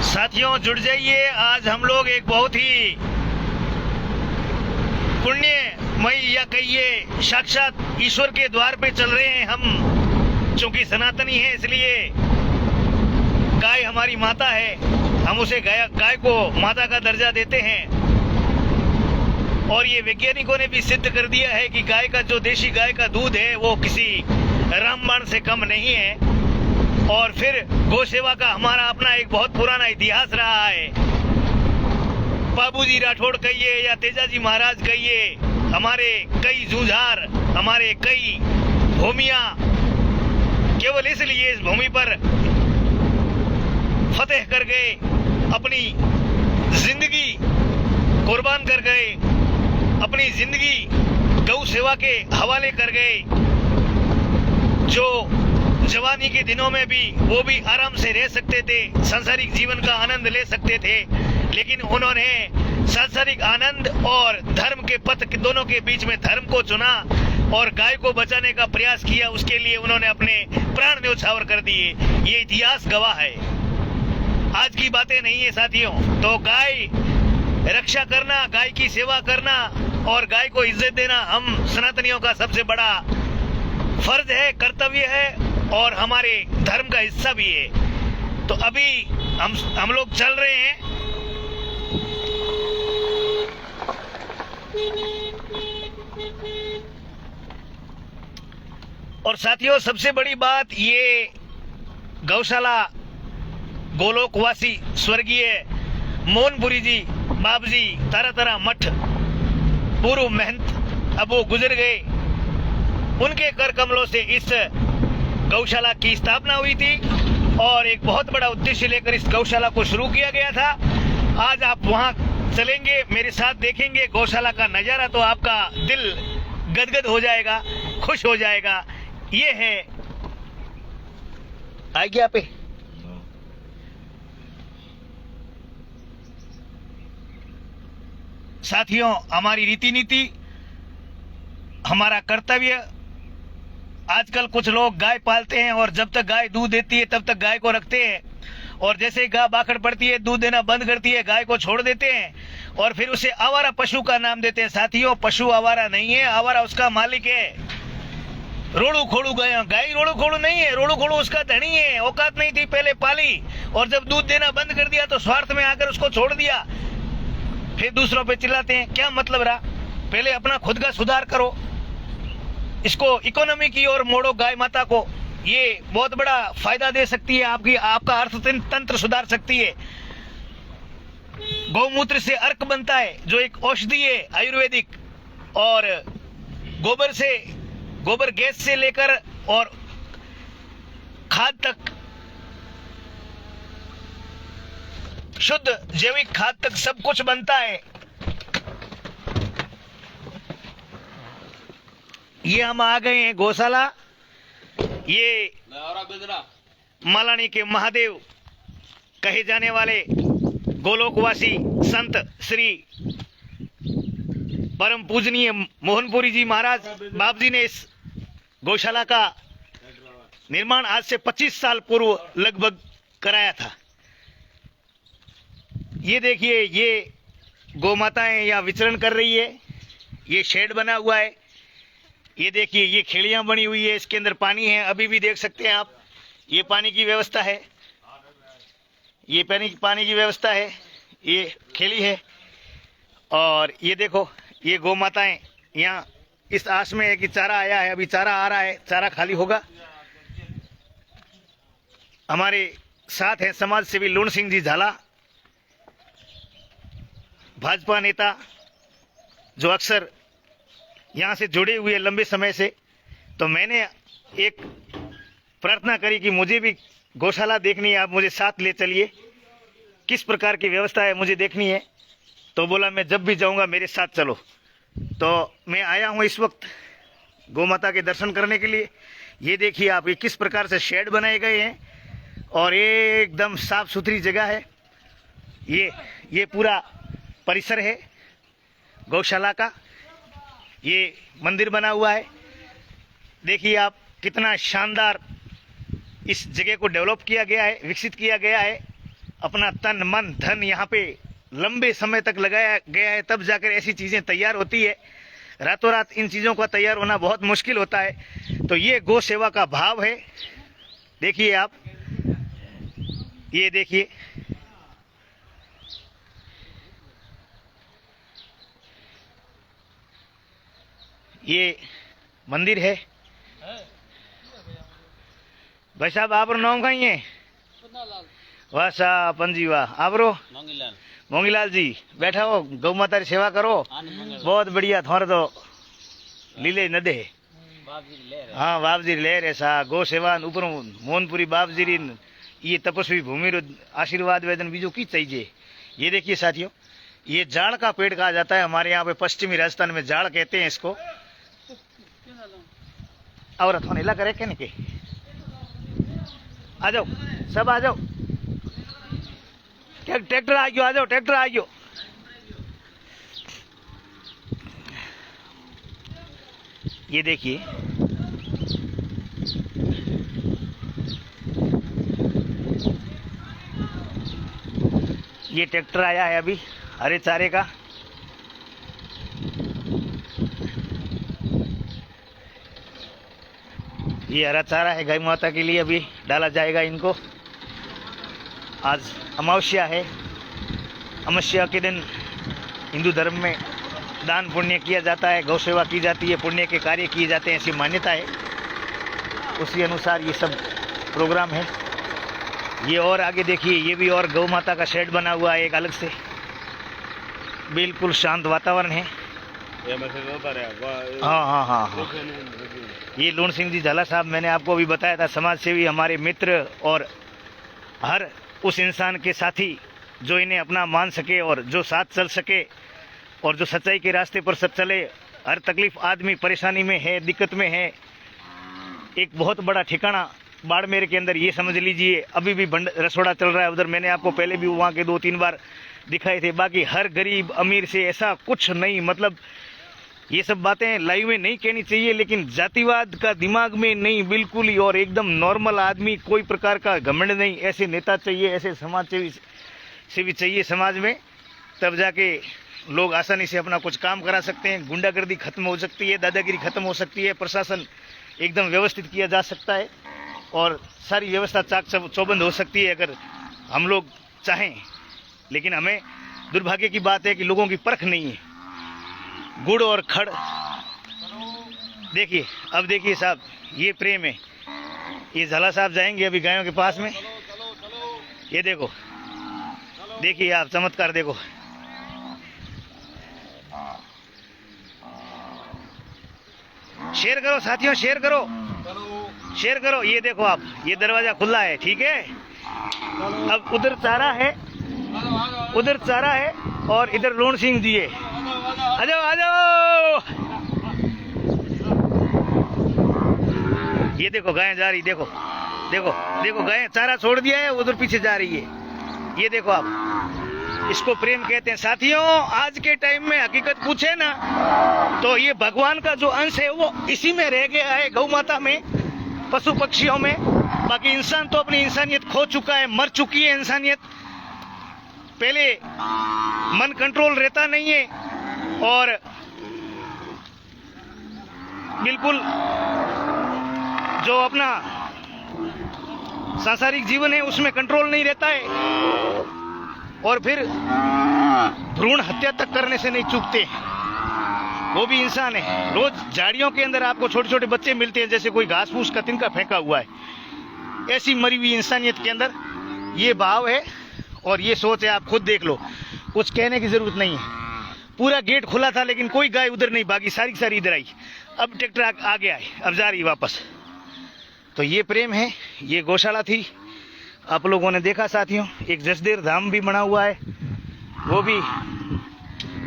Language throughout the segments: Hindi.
साथियों जुड़ जाइए। आज हम लोग एक बहुत ही पुण्यमयी या कहिए साक्षात ईश्वर के द्वार पे चल रहे हैं हम। चूंकि सनातनी है इसलिए गाय हमारी माता है, हम उसे गाय को माता का दर्जा देते हैं। और ये वैज्ञानिकों ने भी सिद्ध कर दिया है कि गाय का जो देशी गाय का दूध है वो किसी रामबाण से कम नहीं है। और फिर गौ सेवा का हमारा अपना एक बहुत पुराना इतिहास रहा है। बाबूजी राठौड़ कहिए या तेजाजी महाराज कहिए, हमारे कई जूझार, हमारे कई भूमियां केवल इसलिए इस भूमि पर फतेह कर गए, अपनी जिंदगी कुर्बान कर गए, अपनी जिंदगी गौ सेवा के हवाले कर गए। जो जवानी के दिनों में भी वो भी आराम से रह सकते थे, सांसारिक जीवन का आनंद ले सकते थे, लेकिन उन्होंने सांसारिक आनंद और धर्म के पथ दोनों के बीच में धर्म को चुना और गाय को बचाने का प्रयास किया। उसके लिए उन्होंने अपने प्राण न्यौछावर कर दिए। ये इतिहास गवाह है, आज की बातें नहीं है साथियों। तो गाय रक्षा करना, गाय की सेवा करना और गाय को इज्जत देना हम सनातनियों का सबसे बड़ा फर्ज है, कर्तव्य है और हमारे धर्म का हिस्सा भी है। तो अभी हम लोग चल रहे हैं। और साथियों सबसे बड़ी बात, ये गौशाला गोलोकवासी स्वर्गीय मोहनपुरी जी बाबजी तारा मठ पूर्व महंत अब वो गुजर गए, उनके कर कमलों से इस गौशाला की स्थापना हुई थी और एक बहुत बड़ा उद्देश्य लेकर इस गौशाला को शुरू किया गया था। आज आप वहां चलेंगे, मेरे साथ देखेंगे गौशाला का नजारा, तो आपका दिल गदगद हो जाएगा, खुश हो जाएगा। ये है आज्ञा पे साथियों, हमारी रीति नीति, हमारा कर्तव्य। आजकल कुछ लोग गाय पालते हैं और जब तक गाय दूध देती है तब तक गाय को रखते हैं, और जैसे गाय बाखड़ पड़ती है, दूध देना बंद करती है, गाय को छोड़ देते हैं और फिर उसे आवारा पशु का नाम देते हैं। साथियों पशु आवारा नहीं है, आवारा उसका मालिक है। रोड़ू खोड़ू गाय रोड़ू खोड़ू नहीं है, रोड़ू खोड़ू उसका धनी है। औकात नहीं थी पहले पाली और जब दूध देना बंद कर दिया तो स्वार्थ में आकर उसको छोड़ दिया, फिर दूसरों पे चिल्लाते हैं। क्या मतलब रहा? पहले अपना खुद का सुधार करो, इसको इकोनॉमी की ओर मोड़ो गाय माता को। ये बहुत बड़ा फायदा दे सकती है, आपका अर्थतंत्र सुधार सकती है। गौमूत्र से अर्क बनता है जो एक औषधि है आयुर्वेदिक, और गोबर गैस से लेकर और खाद तक, शुद्ध जैविक खाद तक सब कुछ बनता है। ये हम आ गए हैं गौशाला। ये मालानी के महादेव कहे जाने वाले गोलोकवासी संत श्री परम पूजनीय मोहनपुरी जी महाराज बाप जी ने इस गौशाला का निर्माण आज से 25 साल पूर्व लगभग कराया था। ये देखिए, ये गौ माताएं यहाँ विचरण कर रही है। ये शेड बना हुआ है। ये देखिए, ये खेड़ियां बनी हुई है, इसके अंदर पानी है, अभी भी देख सकते हैं आप। ये पानी की व्यवस्था है, ये पानी की व्यवस्था है, ये खेड़ी है। और ये देखो, ये गौ माताएं यहाँ इस आस में है कि चारा आया है, अभी चारा आ रहा है, चारा खाली होगा। हमारे साथ हैं समाज सेवी लूण सिंह जी झाला, भाजपा नेता जो अक्सर यहाँ से जुड़े हुए लंबे समय से, तो मैंने एक प्रार्थना करी कि मुझे भी गौशाला देखनी है, आप मुझे साथ ले चलिए, किस प्रकार की व्यवस्था है मुझे देखनी है। तो बोला मैं जब भी जाऊंगा मेरे साथ चलो। तो मैं आया हूँ इस वक्त गौ माता के दर्शन करने के लिए। ये देखिए आप, ये किस प्रकार से शेड बनाए गए हैं और ये एकदम साफ सुथरी जगह है। ये पूरा परिसर है गौशाला का। ये मंदिर बना हुआ है, देखिए आप कितना शानदार इस जगह को डेवलप किया गया है, विकसित किया गया है। अपना तन मन धन यहाँ पे लंबे समय तक लगाया गया है, तब जाकर ऐसी चीज़ें तैयार होती है। रातों रात इन चीज़ों का तैयार होना बहुत मुश्किल होता है। तो ये गौ सेवा का भाव है। देखिए आप, ये देखिए, ये मंदिर है। भाई साहब आप नाम कहीं है? वाह साहब पंजी वाह। आप रो? मोंगीलाल जी बैठा हो, गौ माता की सेवा करो, बहुत बढ़िया। थोड़ा तो लीले न दे। हाँ बाप जी ले रहे सा गौ सेवा ऊपर मोहनपुरी बाप जी ये तपस्वी भूमि रो आशीर्वाद वेदन बीजो की चाहिए। ये देखिए साथियों, ये जाड़ का पेड़ कहा जाता है हमारे यहाँ पे, पश्चिमी राजस्थान में जाड़ कहते हैं इसको। और थोड़ा हिला करे क्या नहीं, आ जाओ सब आ जाओ, ट्रैक्टर आ गयो, आ जाओ ट्रैक्टर आ गयो। ये देखिए, ये ट्रैक्टर आया है अभी हरे चारे का। ये हरा चारा है गाय माता के लिए, अभी डाला जाएगा इनको। आज अमावस्या है, अमावस्या के दिन हिंदू धर्म में दान पुण्य किया जाता है, गौ सेवा की जाती है, पुण्य के कार्य किए जाते हैं, ऐसी मान्यता है। उसी अनुसार ये सब प्रोग्राम है। ये और आगे देखिए, ये भी और गौ माता का शेड बना हुआ है एक अलग से, बिल्कुल शांत वातावरण है। हाँ हाँ हाँ हाँ, ये लूण सिंह जी झाला साहब, मैंने आपको अभी बताया था, समाज सेवी, हमारे मित्र और हर उस इंसान के साथी जो इन्हें अपना मान सके और जो साथ चल सके और जो सच्चाई के रास्ते पर सब चले। हर तकलीफ आदमी परेशानी में है, दिक्कत में है। एक बहुत बड़ा ठिकाना बाड़मेर के अंदर, ये समझ लीजिए अभी भी रसोड़ा चल रहा है उधर। मैंने आपको पहले भी वहाँ के 2-3 बार दिखाए थे। बाकी हर गरीब अमीर से ऐसा कुछ नहीं, मतलब ये सब बातें लाइव में नहीं कहनी चाहिए, लेकिन जातिवाद का दिमाग में नहीं, बिल्कुल ही, और एकदम नॉर्मल आदमी, कोई प्रकार का घमंड नहीं। ऐसे नेता चाहिए, ऐसे समाज सेवी चाहिए समाज में, तब जाके लोग आसानी से अपना कुछ काम करा सकते हैं। गुंडागर्दी खत्म हो सकती है, दादागिरी खत्म हो सकती है, प्रशासन एकदम व्यवस्थित किया जा सकता है और सारी व्यवस्था चाक चौबंद हो सकती है अगर हम लोग चाहें। लेकिन हमें दुर्भाग्य की बात है कि लोगों की परख नहीं है। गुड़ और खड़, देखिए अब देखिए साहब, ये प्रेम है। ये झाला साहब जाएंगे अभी गायों के पास में, ये देखो, देखिए आप चमत्कार देखो। शेयर करो साथियों, शेयर करो, शेयर करो। ये देखो आप, ये दरवाजा खुला है, ठीक है। अब उधर चारा है, उधर चारा है और इधर लूण सिंह जी है। आ जाओ आ जाओ। ये देखो गायें जा रही, देखो देखो देखो, गायें चारा छोड़ दिया है, उधर पीछे जा रही है। ये देखो आप, इसको प्रेम कहते हैं साथियों। आज के टाइम में हकीकत पूछे ना तो ये भगवान का जो अंश है वो इसी में रह गया है, गौ माता में, पशु पक्षियों में। बाकी इंसान तो अपनी इंसानियत खो चुका है, मर चुकी है इंसानियत। पहले मन कंट्रोल रहता नहीं है और बिल्कुल जो अपना सांसारिक जीवन है उसमें कंट्रोल नहीं रहता है और फिर भ्रूण हत्या तक करने से नहीं चूकते। वो भी इंसान है। रोज झाड़ियों के अंदर आपको छोटे छोटे बच्चे मिलते हैं, जैसे कोई घास फूस का तिनका फेंका हुआ है। ऐसी मरी हुई इंसानियत के अंदर ये भाव है और ये सोच है। आप खुद देख लो, कुछ कहने की जरूरत नहीं है। पूरा गेट खुला था लेकिन कोई गाय उधर नहीं भागी, सारी सारी इधर आई। अब ट्रैक्टर आगे आए, अब जा रही वापस। तो ये प्रेम है, ये गौशाला थी, आप लोगों ने देखा साथियों। एक जसदेर धाम भी बना हुआ है, वो भी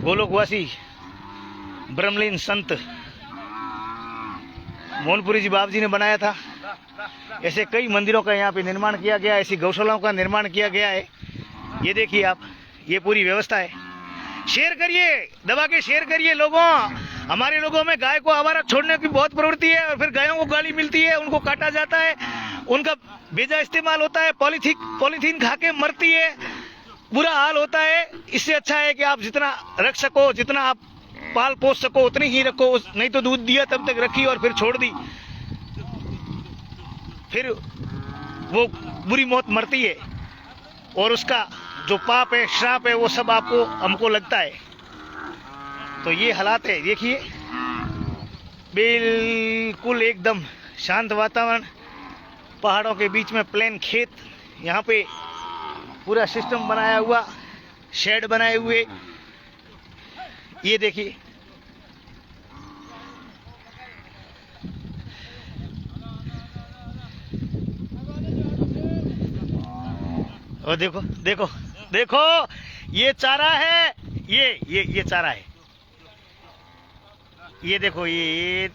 गोलोकवासी ब्रह्मलीन संत मोहनपुरी जी बाबा जी ने बनाया था। ऐसे कई मंदिरों का यहाँ पे निर्माण किया गया, ऐसी गौशालाओं का निर्माण किया गया है। ये देखिए आप, ये पूरी व्यवस्था है। शेयर करिए, दबा के शेयर करिए लोगों। हमारे लोगों में गाय को आवारा छोड़ने की बहुत प्रवृत्ति है और फिर गायों को गाली मिलती है, उनको काटा जाता है, उनका बेजा इस्तेमाल होता है, पॉलीथीन खा के मरती है, बुरा हाल होता है। इससे अच्छा है कि आप जितना रख सको, जितना आप पाल पोस सको उतनी ही रखो। नहीं तो दूध दिया तब तक रखी और फिर छोड़ दी, फिर वो बुरी मौत मरती है और उसका जो पाप है, श्राप है, वो सब आपको हमको लगता है। तो ये हालात है, देखिए बिल्कुल एकदम शांत वातावरण, पहाड़ों के बीच में प्लेन खेत, यहाँ पे पूरा सिस्टम बनाया हुआ, शेड बनाए हुए। ये देखिए और देखो देखो देखो, ये चारा है, ये चारा है। ये देखो ये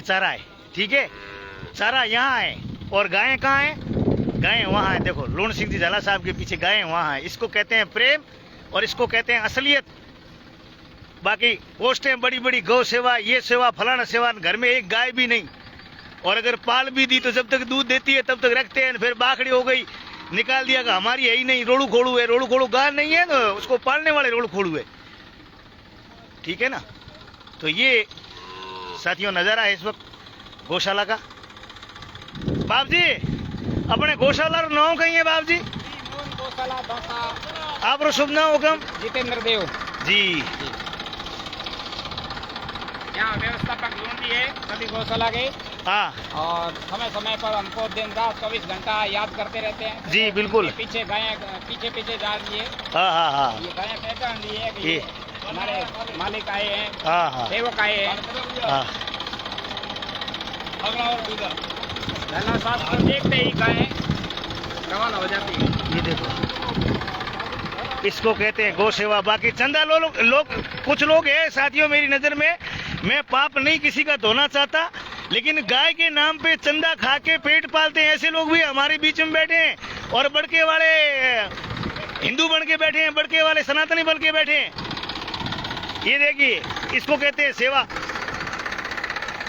चारा है, ठीक है। चारा यहाँ है और गायें कहाँ हैं? गायें वहाँ है। देखो लोन सिंह जी झाला साहब के पीछे गायें वहाँ है। इसको कहते हैं प्रेम और इसको कहते हैं असलियत। बाकी पोस्टें बड़ी बड़ी, गौ सेवा, ये सेवा, फलाना सेवा, घर में एक गाय भी नहीं। और अगर पाल भी दी तो जब तक दूध देती है तब तक रखते हैं, फिर बाखड़ी हो गई निकाल दिया कि हमारी है ही नहीं, रोड़ू खोड़ू है। रोड़ू खोड़ू गाय नहीं है तो उसको पालने वाले रोड़ू खोड़ू है, ठीक है ना। तो ये साथियों नजारा है इस वक्त गौशाला का। बाप जी अपने गौशाला रो नाम कहीं है बाप जी? आप रो शुभ नाम हुकम? जितेंद्र देव जी। यहाँ व्यवस्थापक लोन भी है सभी गौशाला के। हाँ, और समय समय पर हमको दिन रात 24 घंटा याद करते रहते हैं। जी बिल्कुल। पीछे गायें पीछे जा रही है। हाँ हाँ हाँ, ये गायें पहचान ली है कि ये हमारे मालिक आए हैं, हाँ हाँ सेवक आए हैं। हाँ। लाला साहब को देखते ही गायें रवाना हो जाती है। ये देखो, इसको कहते हैं गौ सेवा। बाकी चंदा लोग कुछ लोग हैं साथियों मेरी नजर में, मैं पाप नहीं किसी का धोना चाहता, लेकिन गाय के नाम पे चंदा खा के पेट पालते हैं ऐसे लोग भी हमारे बीच में बैठे हैं। और बड़के वाले हिंदू बन के बैठे हैं, बड़के वाले सनातनी बन के बैठे हैं। ये देखिए, इसको कहते हैं सेवा।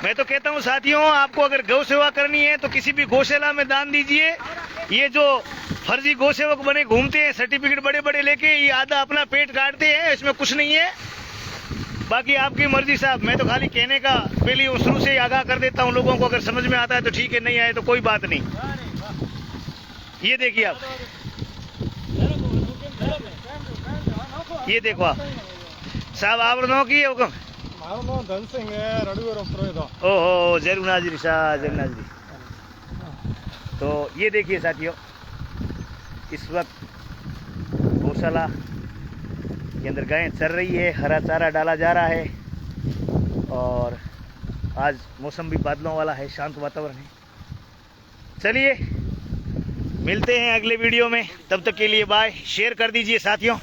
मैं तो कहता हूँ साथियों, आपको अगर गौ सेवा करनी है तो किसी भी गौशाला में दान दीजिए। ये जो फर्जी गौ सेवक बने घूमते हैं सर्टिफिकेट बड़े बड़े लेके, ये आधा अपना पेट काटते हैं, इसमें कुछ नहीं है। बाकी आपकी मर्जी साहब, मैं तो खाली कहने का पहले शुरू से ही आगाह कर देता हूँ लोगों को। अगर समझ में आता है तो ठीक है, नहीं आए तो कोई बात नहीं। ये देखिए आप, ये देखो आप साहब, आप नो की हुक्म? धन सिंह है, ओहो जरूर नाजरी शाह, जरूर नाजरी। तो ये देखिए साथियों, इस वक्त गौशाला के अंदर गायें चर रही है, हरा चारा डाला जा रहा है। और आज मौसम भी बादलों वाला है, शांत वातावरण है। चलिए मिलते हैं अगले वीडियो में, तब तक के लिए बाय। शेयर कर दीजिए साथियों,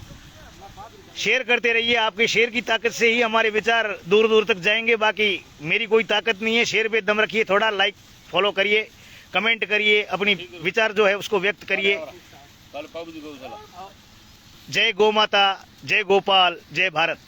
शेयर करते रहिए। आपके शेयर की ताकत से ही हमारे विचार दूर दूर तक जाएंगे। बाकी मेरी कोई ताकत नहीं है, शेयर पे दम रखिए थोड़ा, लाइक फॉलो करिए, कमेंट करिए, अपनी विचार जो है उसको व्यक्त करिए। जय गौ माता, जय गोपाल, जय भारत।